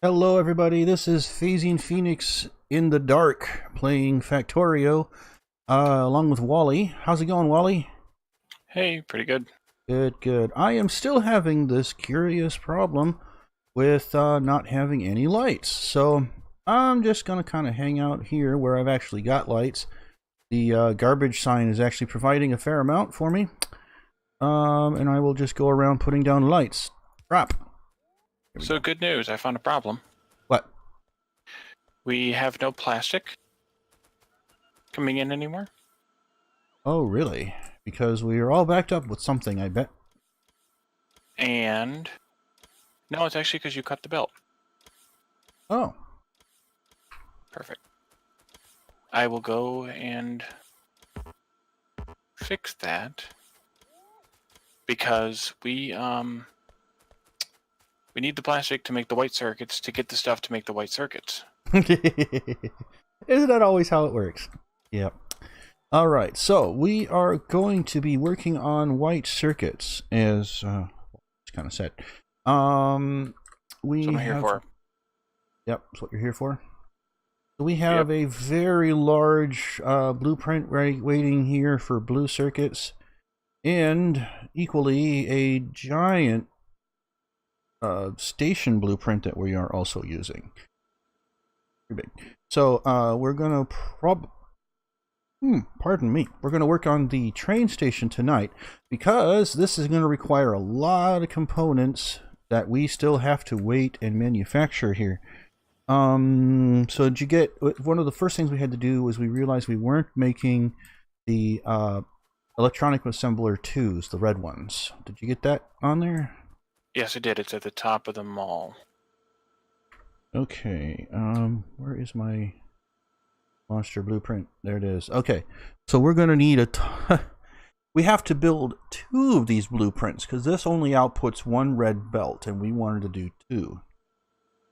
Hello, everybody. This is PhazeonPhoenix in the dark playing Factorio, along with Wally. How's it going, Wally? Hey, pretty good. Good, good. I am still having this curious problem with not having any lights, so I'm just gonna kind of hang out here where I've actually got lights. The garbage sign is actually providing a fair amount for me, and I will just go around putting down lights. Crap. So good news, I found a problem. What? We have no plastic coming in anymore. Oh, really? Because we are all backed up with something, I bet. And no, it's actually because you cut the belt. Oh. Perfect. I will go and fix that because we need the plastic to make the white circuits to get the stuff to make the white circuits. Isn't that always how it works? Yep. All right, so we are going to be working on white circuits, as it's kind of said. We That's what I'm have. here for. Yep, that's what you're here for. So we have a very large blueprint waiting here for blue circuits, and equally a giant station blueprint that we are also using. Pretty big. So we're gonna pardon me. We're gonna work on the train station tonight because this is gonna require a lot of components that we still have to wait and manufacture here. So did you get one of the first things we had to do was we realized we weren't making the electronic assembler 2s, the red ones. Did you get that on there? Yes, I did. It's at the top of the mall. Okay, where is my monster blueprint? There it is. Okay, so we're gonna need we have to build 2 of these blueprints because this only outputs 1 red belt and we wanted to do 2.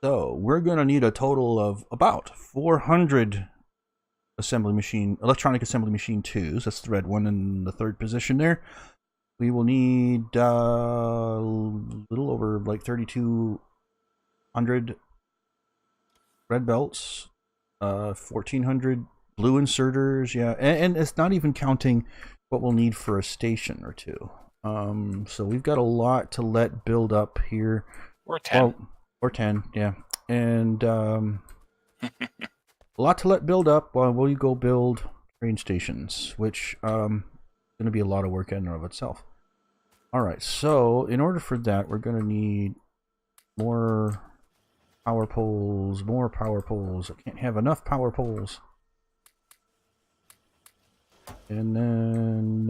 So we're gonna need a total of about 400 electronic assembly machine 2s. That's the red one in the 3rd position there. We will need a little over like 3,200 red belts, 1,400 blue inserters, yeah, and it's not even counting what we'll need for a station or 2. So we've got a lot to let build up here. Or 10. Well, or 10, yeah, and a lot to let build up while we go build train stations, which going to be a lot of work in and of itself. All right, so in order for that, we're going to need more power poles, more power poles. I can't have enough power poles. And then,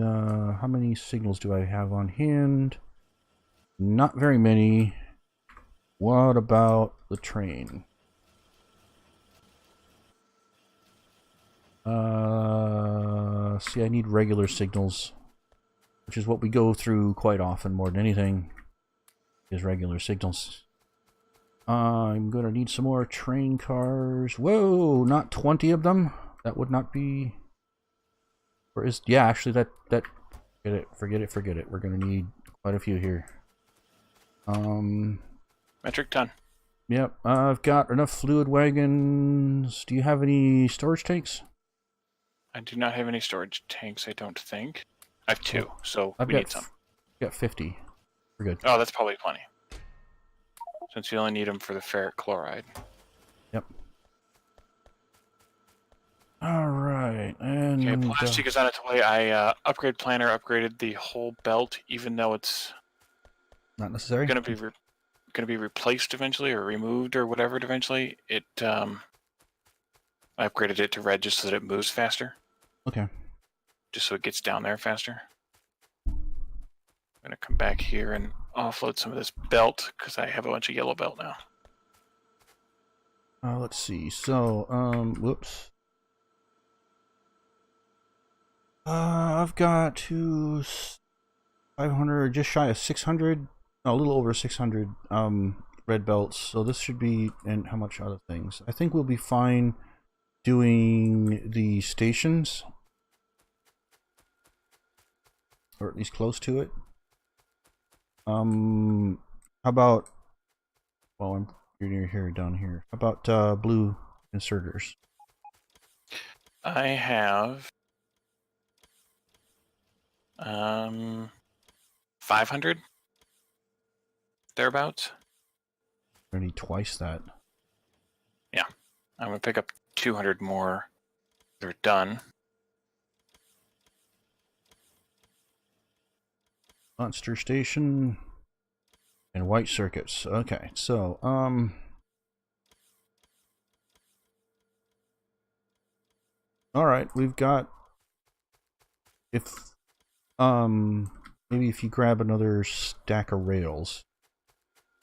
how many signals do I have on hand? Not very many. What about the train? See, I need regular signals, which is what we go through quite often more than anything, is regular signals. I'm gonna need some more train cars. Whoa, not 20 of them. That would not be. Or is yeah? Actually, that forget it. We're gonna need quite a few here. Metric ton. Yep, I've got enough fluid wagons. Do you have any storage tanks? I do not have any storage tanks, I don't think. I have 2, so I've we need some. Got 50. We're good. Oh, that's probably plenty. Since you only need them for the ferric chloride. Yep. All right, and okay, plastic is on its way. I upgrade planner upgraded the whole belt, even though it's not necessary. Going to be replaced eventually, or removed, or whatever. Eventually, I upgraded it to red just so that it moves faster. Okay. Just so it gets down there faster. I'm gonna come back here and offload some of this belt because I have a bunch of yellow belt now. Let's see. So, whoops. I've got 500, just shy of 600, no, a little over 600 red belts. So this should be, and how much other things? I think we'll be fine doing the stations, or at least close to it. How about? Well, Here, down here. How about blue inserters? I have 500 thereabouts. I need twice that. Yeah, I'm gonna pick up 200 more. They're done. Monster station and white circuits. Okay, so all right, we've got maybe if you grab another stack of rails,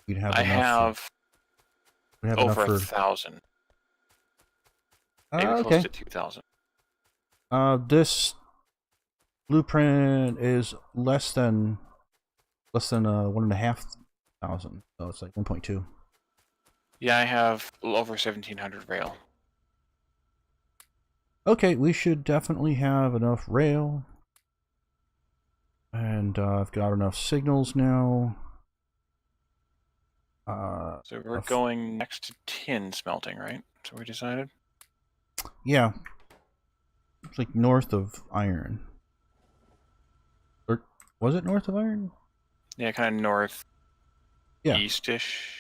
we'd have I enough. have We have over enough for 1,000, maybe close okay. to 2,000. This blueprint is less than 1,500, so it's like 1.2. Yeah, I have a little over 1,700 rail. Okay, we should definitely have enough rail. And I've got enough signals now. So we're going next to tin smelting, right? So we decided? Yeah. It's like north of iron. Or was it north of iron? Yeah, kind of north Yeah. east-ish.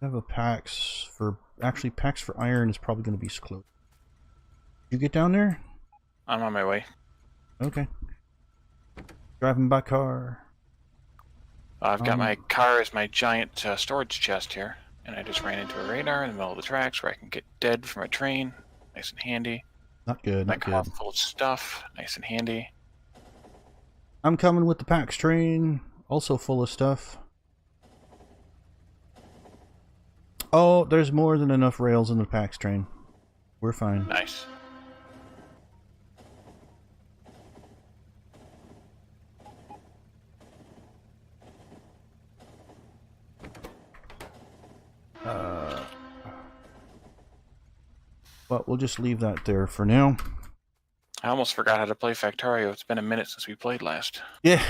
I have a PAX for PAX for iron is probably going to be close. You get down there? I'm on my way. Okay. Driving by car. I've got my car as my giant storage chest here, and I just ran into a radar in the middle of the tracks where I can get dead from a train. Nice and handy. Not good, My not car good. full of stuff. Nice and handy. I'm coming with the PAX train, also full of stuff. Oh, there's more than enough rails in the PAX train. We're fine. Nice. But we'll just leave that there for now. I almost forgot how to play Factorio. It's been a minute since we played last. Yeah.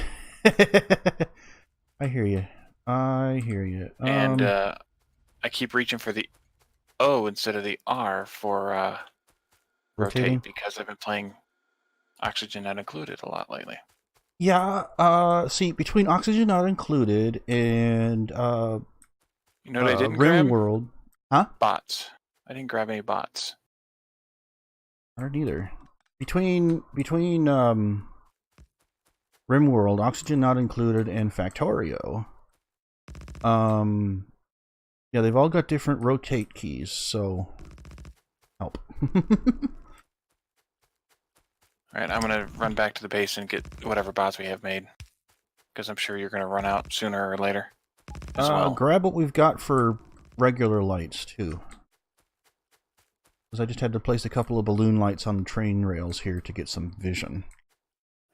I hear you. I hear you. And I keep reaching for the O instead of the R for rotate because I've been playing Oxygen Not Included a lot lately. Yeah, see, between Oxygen Not Included and you know what I didn't Rim grab? World. Huh? Bots. I didn't grab any bots. I don't either. Between Rim World, Oxygen Not Included, and Factorio, yeah, they've all got different rotate keys, so help. Alright, I'm gonna run back to the base and get whatever bots we have made. Because I'm sure you're gonna run out sooner or later as well. Grab what we've got for regular lights, too. Because I just had to place a couple of balloon lights on the train rails here to get some vision.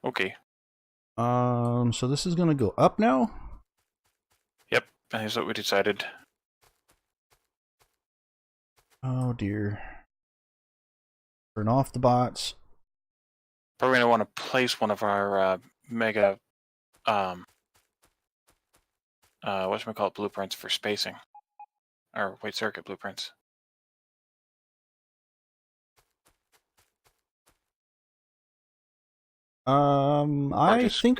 Okay. So this is gonna go up now? Yep, that's what we decided. Oh dear. Turn off the bots. Probably gonna want to place one of our mega whatchamacallit blueprints for spacing. Or white circuit blueprints. I think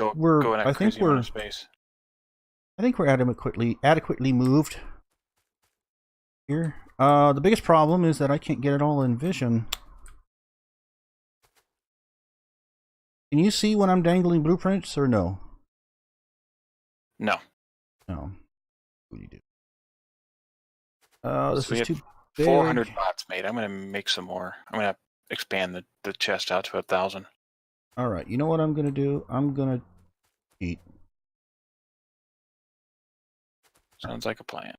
we're adequately moved here. The biggest problem is that I can't get it all in vision. Can you see when I'm dangling blueprints or no? No. No. What do you do? This is too big. 400 bots made. I'm gonna make some more. I'm gonna expand the chest out to 1,000. Alright, you know what I'm gonna do? I'm gonna cheat. Sounds like a plan.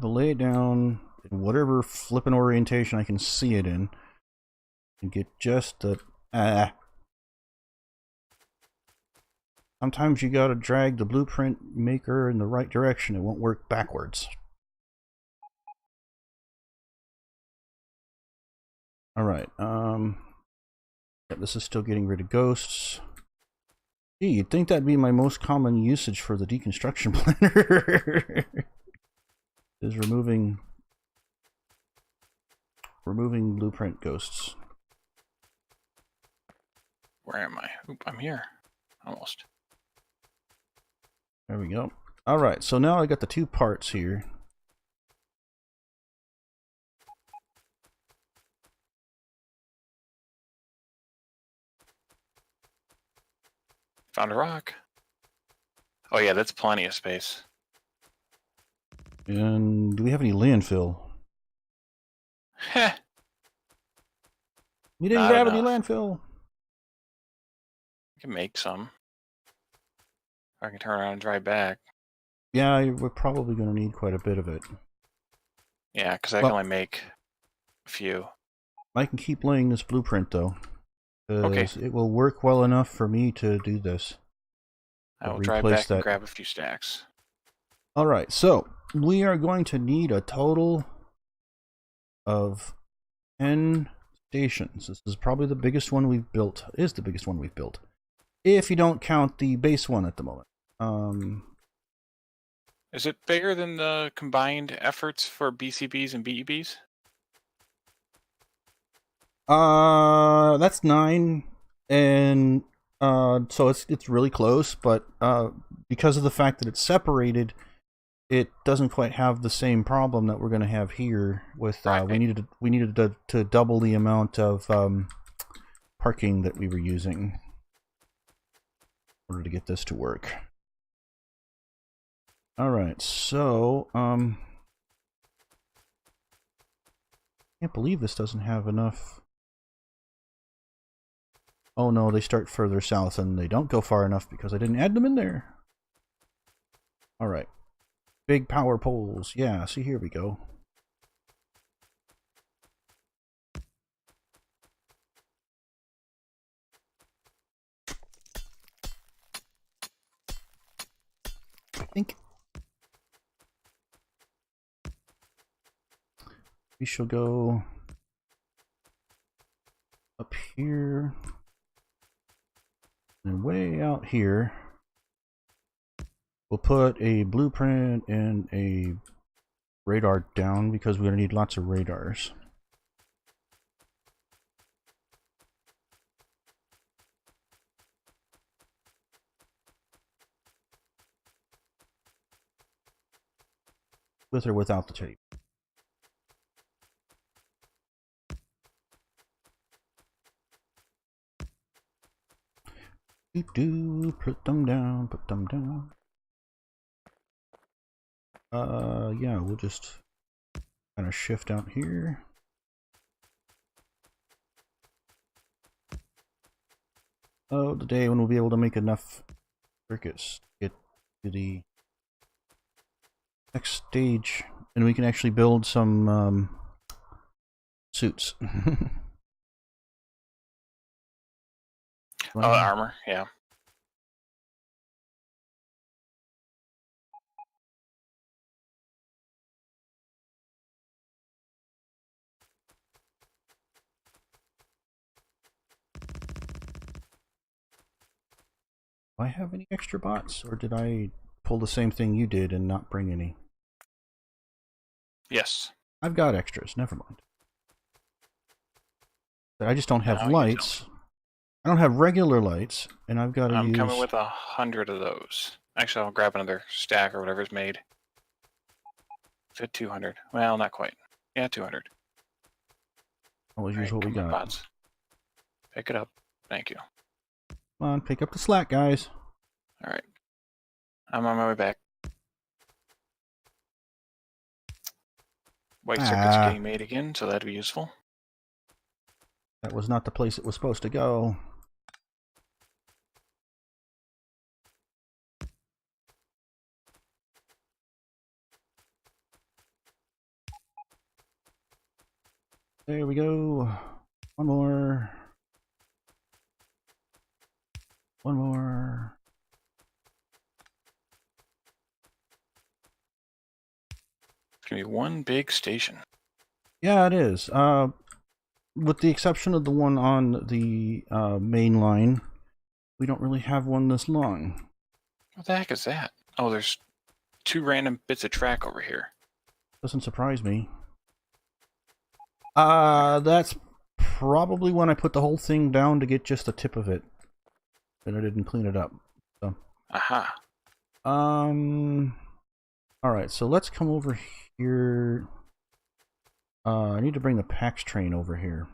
I'll lay it down in whatever flippin' orientation I can see it in. And get just the... Sometimes you gotta drag the blueprint maker in the right direction. It won't work backwards. Alright, yeah, this is still getting rid of ghosts. Gee, you'd think that'd be my most common usage for the deconstruction planner. Is removing blueprint ghosts. Where am I? Oop, I'm here. Almost. There we go. Alright, so now I got the two parts here. Found a rock. Oh yeah, that's plenty of space. And do we have any landfill? Heh. You didn't Not grab any enough. landfill. I can make some. I can turn around and drive back. Yeah, we're probably going to need quite a bit of it. Yeah, because I can only make a few. I can keep laying this blueprint though. Okay. It will work well enough for me to do this. I will drive back and grab a few stacks. Alright, so we are going to need a total of 10 stations. This is probably the biggest one we've built. It is the biggest one we've built. If you don't count the base one at the moment. Is it bigger than the combined efforts for BCBs and BEBs? That's 9, and so it's really close, but because of the fact that it's separated, it doesn't quite have the same problem that we're going to have here. With right. we needed to double the amount of parking that we were using in order to get this to work. All right, so can't believe this doesn't have enough. Oh no, they start further south and they don't go far enough because I didn't add them in there. Alright. Big power poles. Yeah, see, here we go. I think we shall go up here. And way out here, we'll put a blueprint and a radar down because we're going to need lots of radars. With or without the tape. Put them down, put them down. Yeah, we'll just kind of shift out here. Oh, the day when we'll be able to make enough circuits to get to the next stage, and we can actually build some suits. Oh, armor, yeah. Do I have any extra bots, or did I pull the same thing you did and not bring any? Yes. I've got extras, never mind. But I just don't have lights. I don't have regular lights, and I've got to use... I'm coming with 100 of those. Actually, I'll grab another stack or whatever's made. Fit 200. Well, not quite. Yeah, 200. Always use what we got. Bots. Pick it up. Thank you. Come on, pick up the slack, guys. Alright. I'm on my way back. White circuit's getting made again, so that'd be useful. That was not the place it was supposed to go. There we go. One more. One more. It's gonna be one big station. Yeah, it is. With the exception of the one on the main line, we don't really have one this long. What the heck is that? Oh, there's 2 random bits of track over here. Doesn't surprise me. That's probably when I put the whole thing down to get just the tip of it. And I didn't clean it up. So. Aha. Alright, so let's come over here. I need to bring the PAX train over here.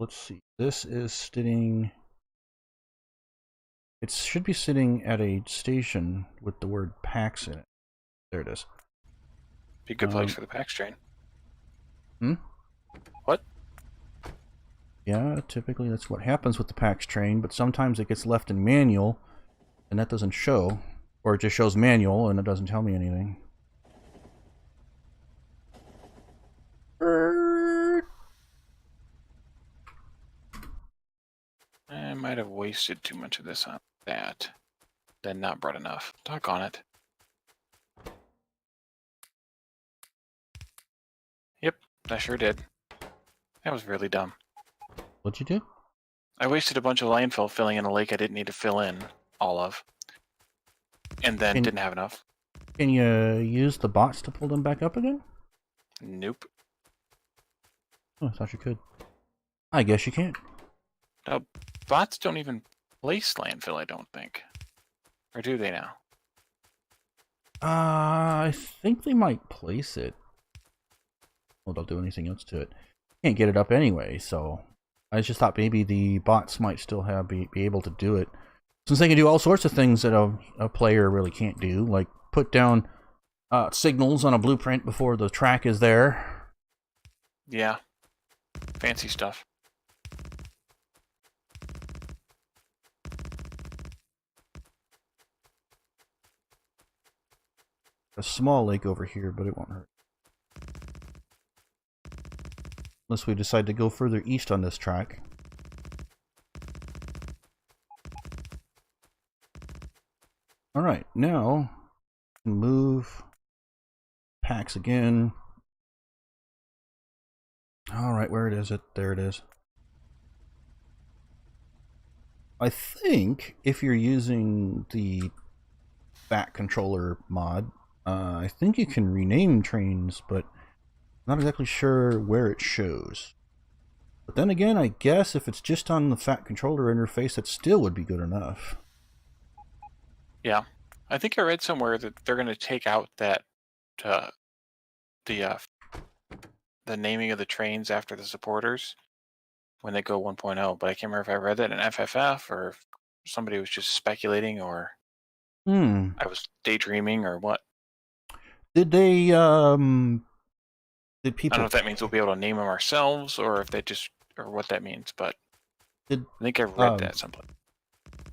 Let's see. This is sitting... It should be sitting at a station with the word PAX in it. There it is. Be a good place for the PAX train. Hmm? What? Yeah, typically that's what happens with the PAX train, but sometimes it gets left in manual, and that doesn't show. Or it just shows manual, and it doesn't tell me anything. I might have wasted too much of this on that. Then not brought enough. Doggone it. Yep, I sure did. That was really dumb. What'd you do? I wasted a bunch of landfill filling in a lake I didn't need to fill in all of. And then didn't have enough. Can you use the bots to pull them back up again? Nope. Oh, I thought you could. I guess you can't. No, bots don't even place landfill, I don't think. Or do they now? I think they might place it. Well, they'll do anything else to it. Can't get it up anyway, so... I just thought maybe the bots might still be able to do it. Since they can do all sorts of things that a player really can't do, like put down signals on a blueprint before the track is there. Yeah. Fancy stuff. A small lake over here, but it won't hurt. Unless we decide to go further east on this track. Alright, now move PAX again. Alright, where is it? There it is. I think if you're using the back controller mod, I think you can rename trains, but I'm not exactly sure where it shows. But then again, I guess if it's just on the fat controller interface, it still would be good enough. Yeah. I think I read somewhere that they're going to take out that the naming of the trains after the supporters when they go 1.0, but I can't remember if I read that in FFF or if somebody was just speculating or I was daydreaming or what. Did they did people... I don't know if that means we'll be able to name them ourselves or if they just or what that means, but I think I read that someplace.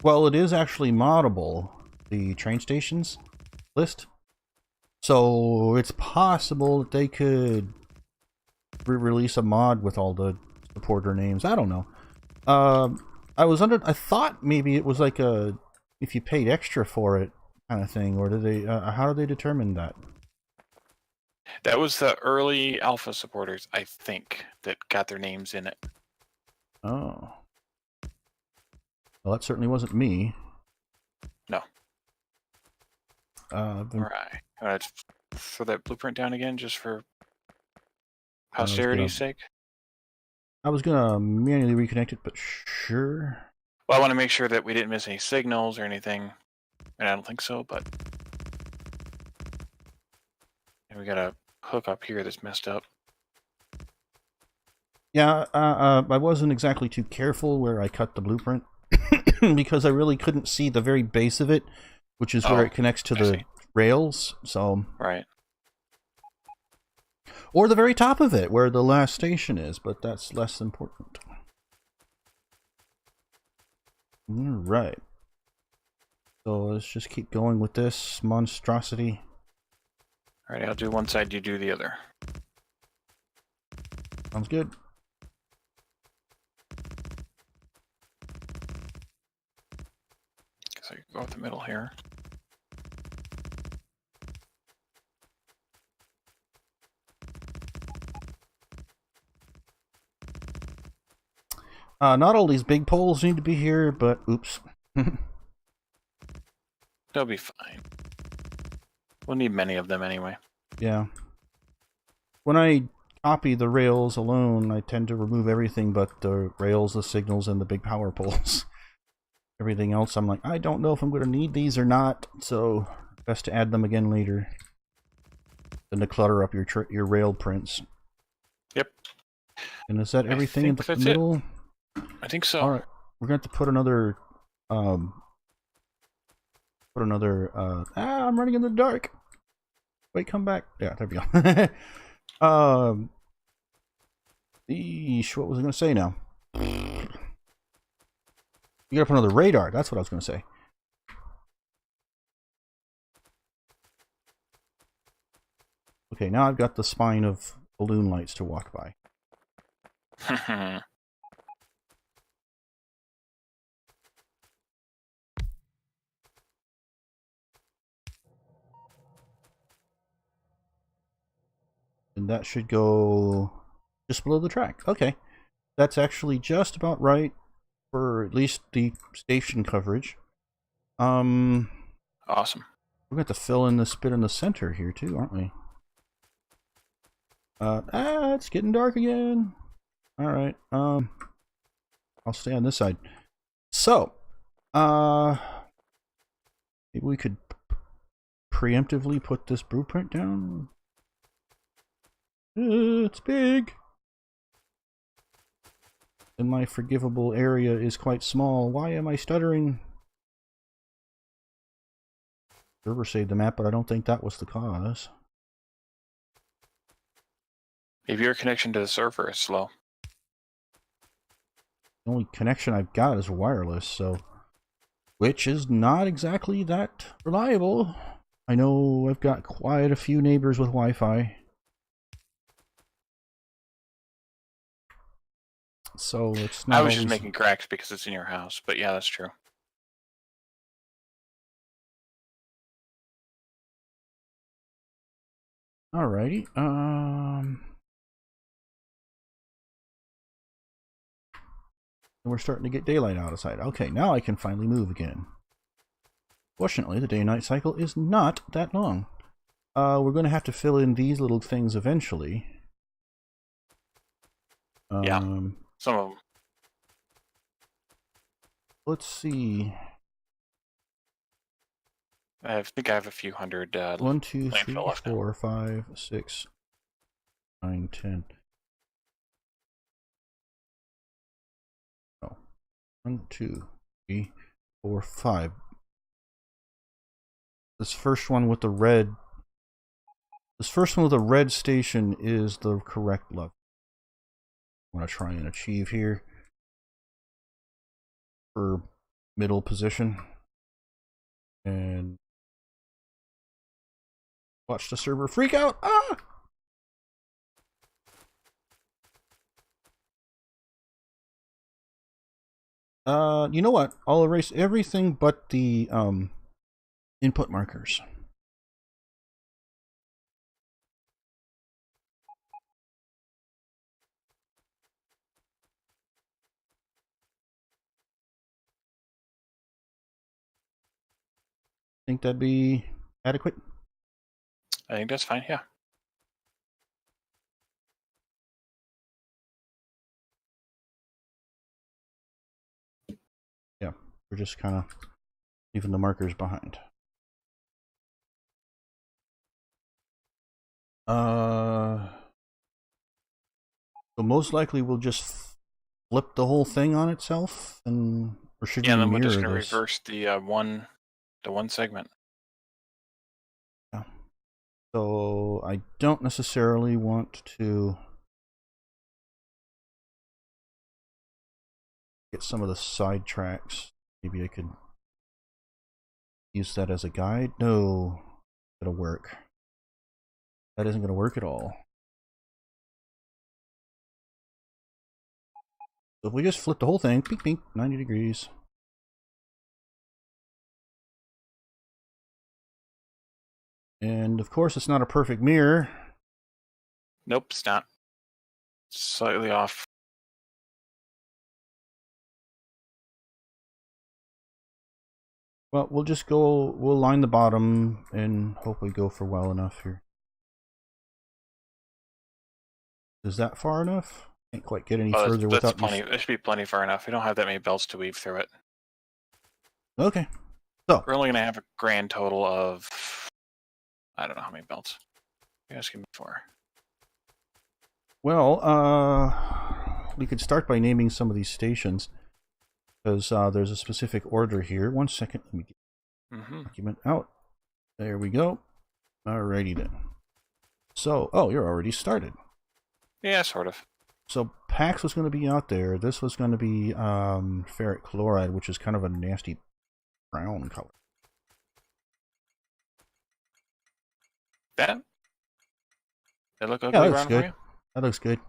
Well, it is actually moddable, the train stations list. So it's possible that they could release a mod with all the supporter names. I don't know. I thought maybe it was like a if you paid extra for it kind of thing, or did they? How did they determine that? That was the early alpha supporters, I think, that got their names in it. Oh. Well, that certainly wasn't me. No. Right. Alright. Throw that blueprint down again just for posterity's sake. I was gonna manually reconnect it, but sure. Well, I want to make sure that we didn't miss any signals or anything. And I don't think so, but... And we got a hook up here that's messed up. Yeah, I wasn't exactly too careful where I cut the blueprint. Because I really couldn't see the very base of it, which is where it connects to the rails, so... Right. Or the very top of it, where the last station is, but that's less important. Alright. So let's just keep going with this monstrosity. Alright, I'll do one side, you do the other. Sounds good. Guess I can go with the middle here. Not all these big poles need to be here, but oops. They'll be fine. We'll need many of them anyway. Yeah. When I copy the rails alone, I tend to remove everything but the rails, the signals, and the big power poles. Everything else, I'm like, I don't know if I'm going to need these or not, so best to add them again later than to clutter up your rail prints. Yep. And is that everything in the middle? I think so. All right, we're going to have to put another. I'm running in the dark. Wait, come back. Yeah, there we go. What was I going to say now? You gotta put another radar. That's what I was going to say. Okay, now I've got the spine of balloon lights to walk by. And that should go just below the track. Okay. That's actually just about right for at least the station coverage. Awesome. We're going to have to fill in this bit in the center here too, aren't we? It's getting dark again. Alright, I'll stay on this side. So, maybe we could preemptively put this blueprint down. It's big. And my forgivable area is quite small. Why am I stuttering? Server saved the map, but I don't think that was the cause. Maybe your connection to the server is slow. The only connection I've got is wireless, so... which is not exactly that reliable. I know I've got quite a few neighbors with Wi-Fi. So it's not. I was just making cracks because it's in your house, but yeah, that's true. Alrighty. We're starting to get daylight outside. Okay, now I can finally move again. Fortunately, the day-night cycle is not that long. We're going to have to fill in these little things eventually. Yeah, some of them. Let's see. I think I have a few hundred. 1, 2, 3, 4, 5, 6, 9, 10. Oh. 1, 2, 3, 4, 5. This first one with the red. This first one with the red station is the correct level. I want to try and achieve here for middle position. And watch the server freak out. Ah! You know what? I'll erase everything but the input markers. Think that'd be adequate? I think that's fine, yeah. Yeah, we're just kind of leaving the markers behind. So most likely we'll just flip the whole thing on itself, and or should we mirror this? Yeah, then we're just gonna reverse the one segment. Yeah. So I don't necessarily want to get some of the side tracks. Maybe I could use that as a guide. No, that'll work. That isn't going to work at all. So if we just flip the whole thing, pink, pink, 90 degrees. And of course, it's not a perfect mirror. Nope, it's not. It's slightly off. Well, we'll just go, we'll line the bottom and hope we go for well enough here. Is that far enough? Can't quite get any further that's without plenty. It should be plenty far enough. We don't have that many belts to weave through it. Okay. So we're only going to have a grand total of, I don't know how many belts. You guys give me 4. Well, we could start by naming some of these stations, because there's a specific order here. 1 second, let me get the document out. There we go. Alrighty then. So, oh, you're already started. Yeah, sort of. So Pax was going to be out there. This was going to be ferric chloride, which is kind of a nasty brown color. That look ugly, yeah, that looks brown good. for you? That looks good.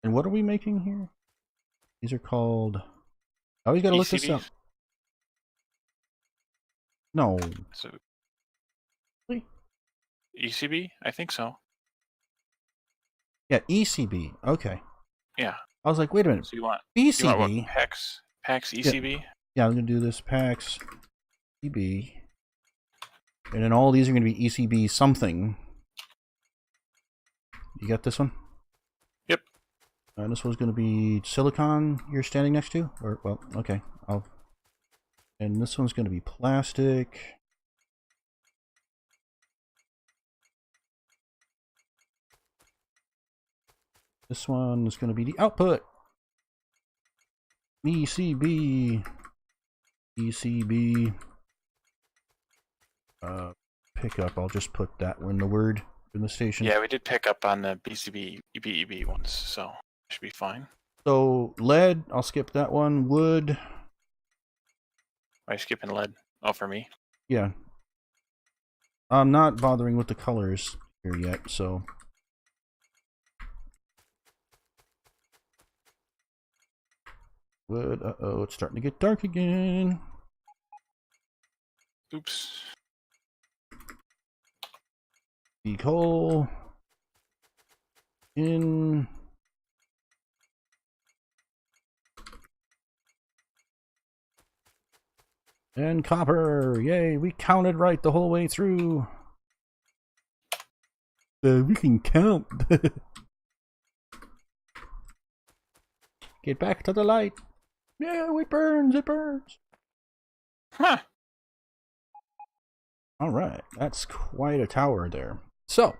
And what are we making here? These are called... I always got to look this up. No. So, ECB? I think so. Yeah, ECB. Okay. Yeah. I was like, wait a minute. So you want ECB? You want what, PAX ECB? Yeah, I'm going to do this PAX ECB. And then all these are going to be ECB something. You got this one? Yep. And this one's going to be silicon you're standing next to? Or, well, okay. And this one's going to be plastic. This one is going to be the output. ECB. ECB. Pickup. I'll just put that one, the word, in the station. Yeah, we did pick up on the BCB, EBEB ones, so it should be fine. So, lead, I'll skip that one. Wood. Why are you skipping lead? Oh, for me? Yeah. I'm not bothering with the colors here yet, so... Wood, uh-oh, it's starting to get dark again. Oops. The coal. In. And copper. Yay, we counted right the whole way through. We can count. Get back to the light. Yeah, it burns, it burns. Huh. Alright, that's quite a tower there. So,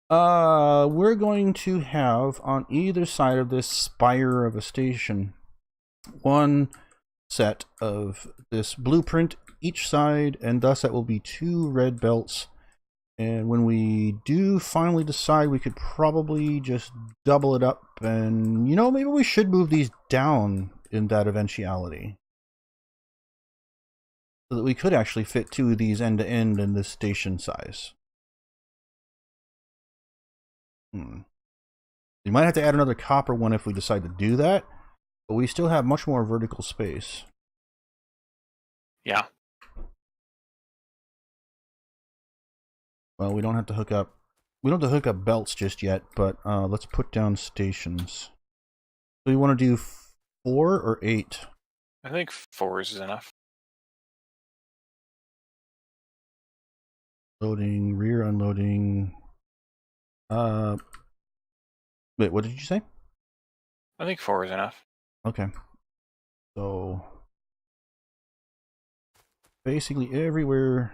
we're going to have on either side of this spire of a station one set of this blueprint each side, and thus that will be 2 red belts. And when we do finally decide, we could probably just double it up, and, you know, maybe we should move these down in that eventuality. So that we could actually fit 2 of these end to end in this station size. We might have to add another copper one if we decide to do that, but we still have much more vertical space. Yeah. Well, we don't have to hook up. We don't have to hook up belts just yet, but let's put down stations. Do we want to do 4 or 8? I think 4 is enough. Loading, rear unloading. Wait, what did you say? I think 4 is enough. Okay. So basically everywhere.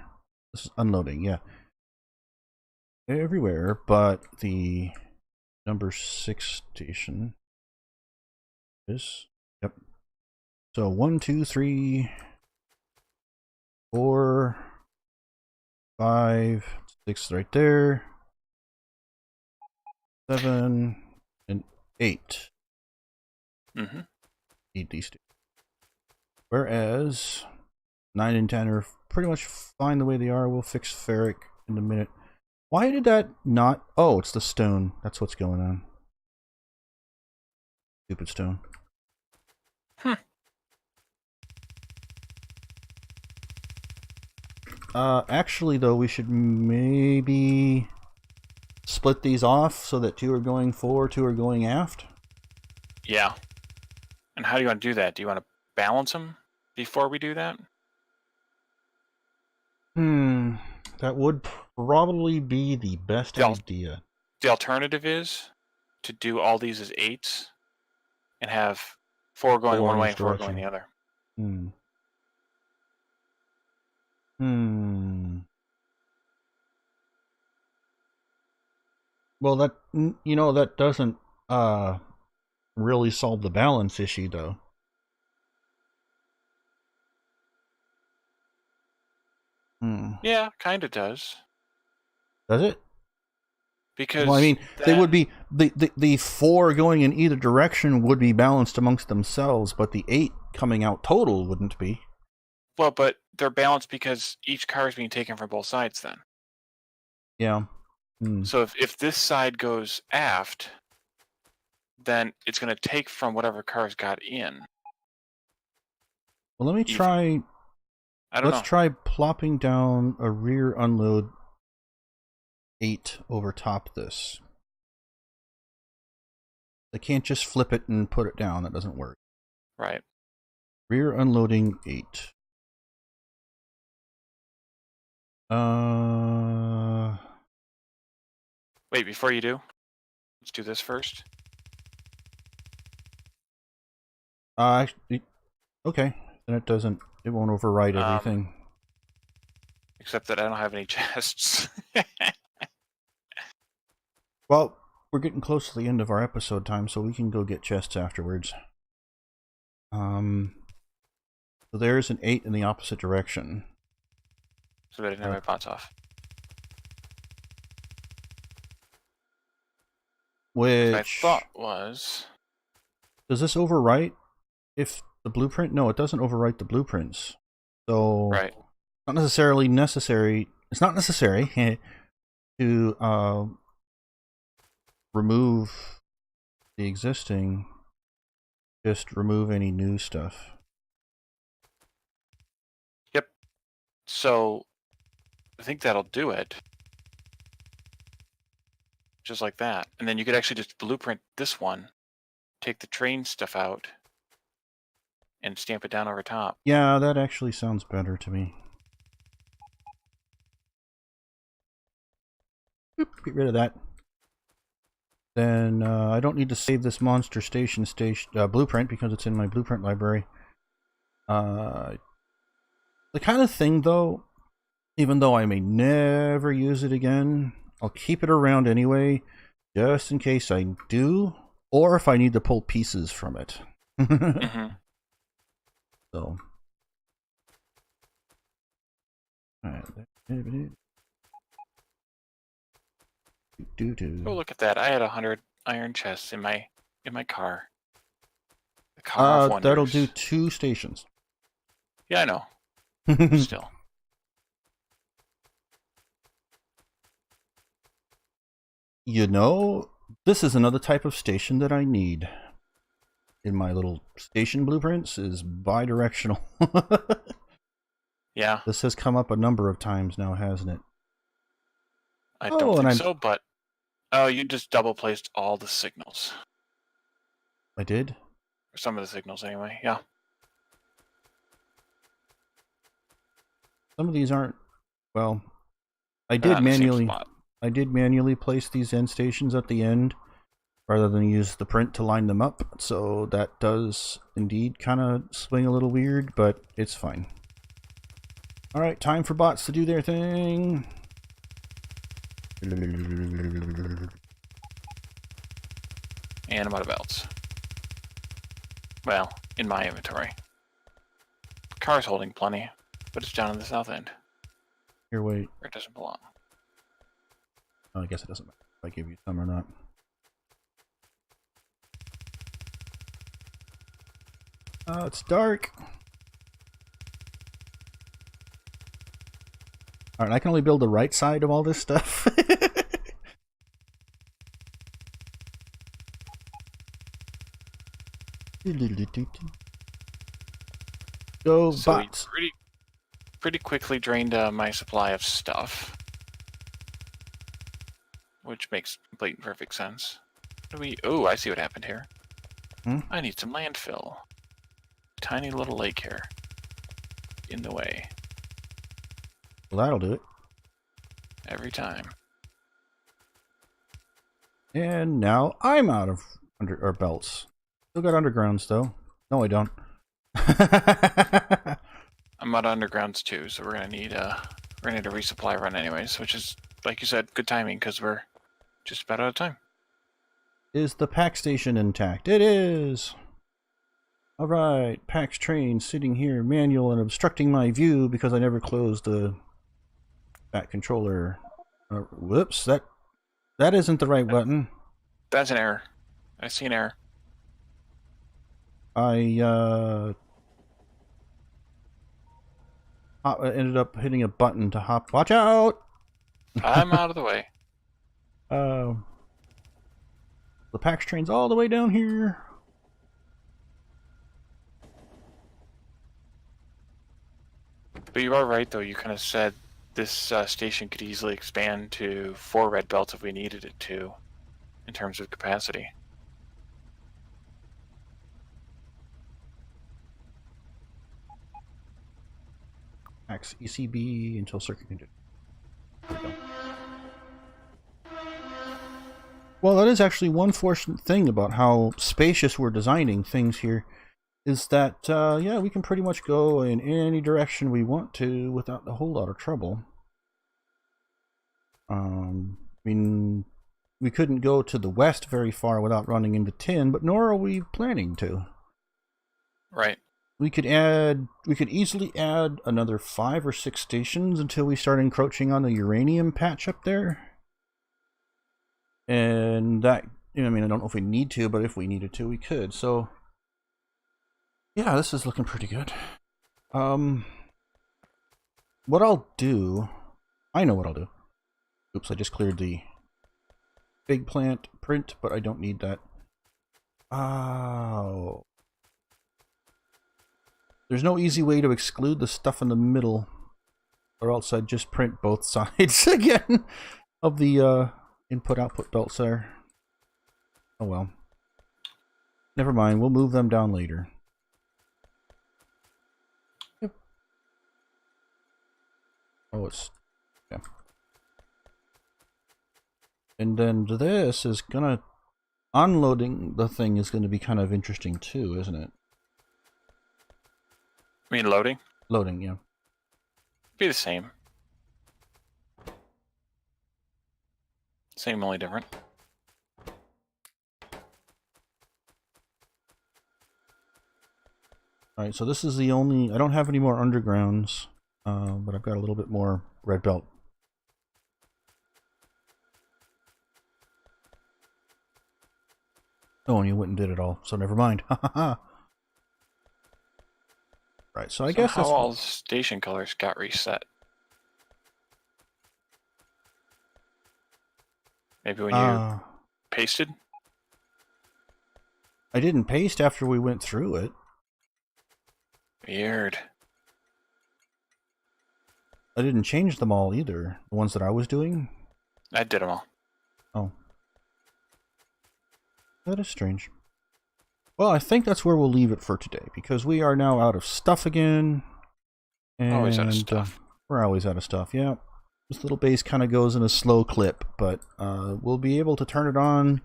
This is unloading, yeah. Everywhere but the number 6 station. This. Yep. So 1, 2, 3, 4, 5, 6 right there. 7 and 8. Need these 2. Whereas 9 and 10 are pretty much fine the way they are. We'll fix ferric in a minute. Why did that not... Oh, it's the stone. That's what's going on. Stupid stone. Actually, though, we should maybe split these off so that 2 are going forward, 2 are going aft. Yeah. And how do you want to do that? Do you want to balance them before we do that? That would probably be the best idea. The alternative is to do all these as 8s and have 4 going one way and 4 going the other. Well, that doesn't really solve the balance issue, though. Yeah, kind of does. Does it? Because well, I mean, they would be the 4 going in either direction would be balanced amongst themselves, but the 8 coming out total wouldn't be. Well, but they're balanced because each car is being taken from both sides. Then. Yeah. So if this side goes aft, then it's going to take from whatever cars got in. Well, let me try. Let's try plopping down a rear unload 8 over top this. I can't just flip it and put it down. That doesn't work. Right. Rear unloading 8. Wait, before you do, let's do this first. Okay. Then it won't override everything. Except that I don't have any chests. Well, we're getting close to the end of our episode time, so we can go get chests afterwards. So there's an 8 in the opposite direction. So I didn't have my pots off. Which I thought was... Does this overwrite if the blueprint? No, it doesn't overwrite the blueprints. So right. Not necessarily necessary. It's not necessary to remove the existing. Just remove any new stuff. Yep. So I think that'll do it. Just like that. And then you could actually just blueprint this one, take the train stuff out, and stamp it down over top. Yeah, that actually sounds better to me. Oop, get rid of that. Then I don't need to save this monster station blueprint because it's in my blueprint library. The kind of thing, though, even though I may never use it again, I'll keep it around anyway, just in case I do, or if I need to pull pieces from it. So. Alright. Oh, look at that! I had 100 iron chests in my car. The car of wonders. That'll do 2 stations. Yeah, I know. Still. You know, this is another type of station that I need. In my little station blueprints is bi-directional. Yeah. This has come up a number of times now, hasn't it? I don't think so, but... Oh, you just double-placed all the signals. I did? Or some of the signals, anyway. Yeah. Some of these aren't... Well, I did manually place these end stations at the end, rather than use the print to line them up, so that does indeed kind of swing a little weird, but it's fine. Alright, time for bots to do their thing. And I'm out of belts. Well, in my inventory. Car's holding plenty, but it's down on the south end. Here, wait. Where it doesn't belong. Oh, I guess it doesn't matter if I give you some or not. Oh, it's dark. Alright, I can only build the right side of all this stuff. Go, so bots. Pretty quickly drained my supply of stuff. Which makes complete and perfect sense. Oh, I see what happened here. I need some landfill. tiny little lake here in the way. Well, that'll do it. Every time. And now I'm out of belts. Still got undergrounds though. No, I don't. I'm out of undergrounds too, so we're gonna need a resupply run anyways, which is, like you said, good timing because we're just about out of time. Is the pack station intact? It is. All right, PAX train sitting here, manual and obstructing my view because I never closed the back controller. Whoops, that isn't the right button. That's an error. I see an error. I ended up hitting a button to hop. Watch out! I'm out of the way. The PAX train's all the way down here. But you are right, though. You kind of said this station could easily expand to 4 red belts if we needed it to, in terms of capacity. PAX ECB until circuit condition. Well, that is actually one fortunate thing about how spacious we're designing things here, is that, yeah, we can pretty much go in any direction we want to without a whole lot of trouble. I mean, we couldn't go to the west very far without running into tin, but nor are we planning to. Right. We could easily add another 5 or 6 stations until we start encroaching on the uranium patch up there. And that, I mean, I don't know if we need to, but if we needed to, we could. So, yeah, this is looking pretty good. What I'll do, I know what I'll do. Oops, I just cleared the big plant print, but I don't need that. Oh. There's no easy way to exclude the stuff in the middle, or else I'd just print both sides again of the input-output belts there. Oh well. Never mind, we'll move them down later. Yep. Oh, it's... yeah. And then this is gonna... unloading the thing is gonna be kind of interesting too, isn't it? I mean loading? Loading, yeah. Be the same. Same, only different. Alright, so this is the only... I don't have any more undergrounds, but I've got a little bit more red belt. Oh, and you went and did it all, so never mind. Ha ha ha. Right, so I guess how all station colors got reset. Maybe when you pasted? I didn't paste after we went through it. Weird. I didn't change them all either. The ones that I was doing? I did them all. Oh. That is strange. Well, I think that's where we'll leave it for today, because we are now out of stuff again. And, always out of stuff. We're always out of stuff, yeah. This little base kind of goes in a slow clip, but we'll be able to turn it on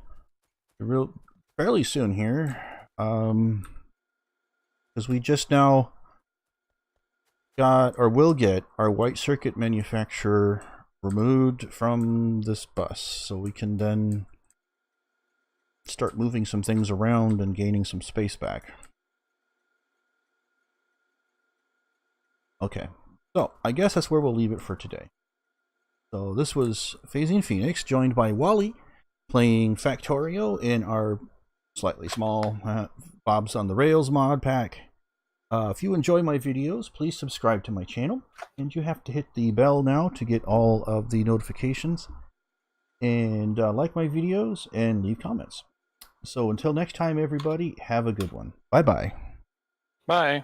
fairly soon here. Because we just now got, or will get, our white circuit manufacturer removed from this bus, so we can then start moving some things around and gaining some space back. Okay, so I guess that's where we'll leave it for today. So this was PhazeonPhoenix, joined by Wally, playing Factorio in our slightly small Bob's on the Rails mod pack. If you enjoy my videos, please subscribe to my channel, and you have to hit the bell now to get all of the notifications, and like my videos and leave comments. So until next time, everybody, have a good one. Bye-bye. Bye.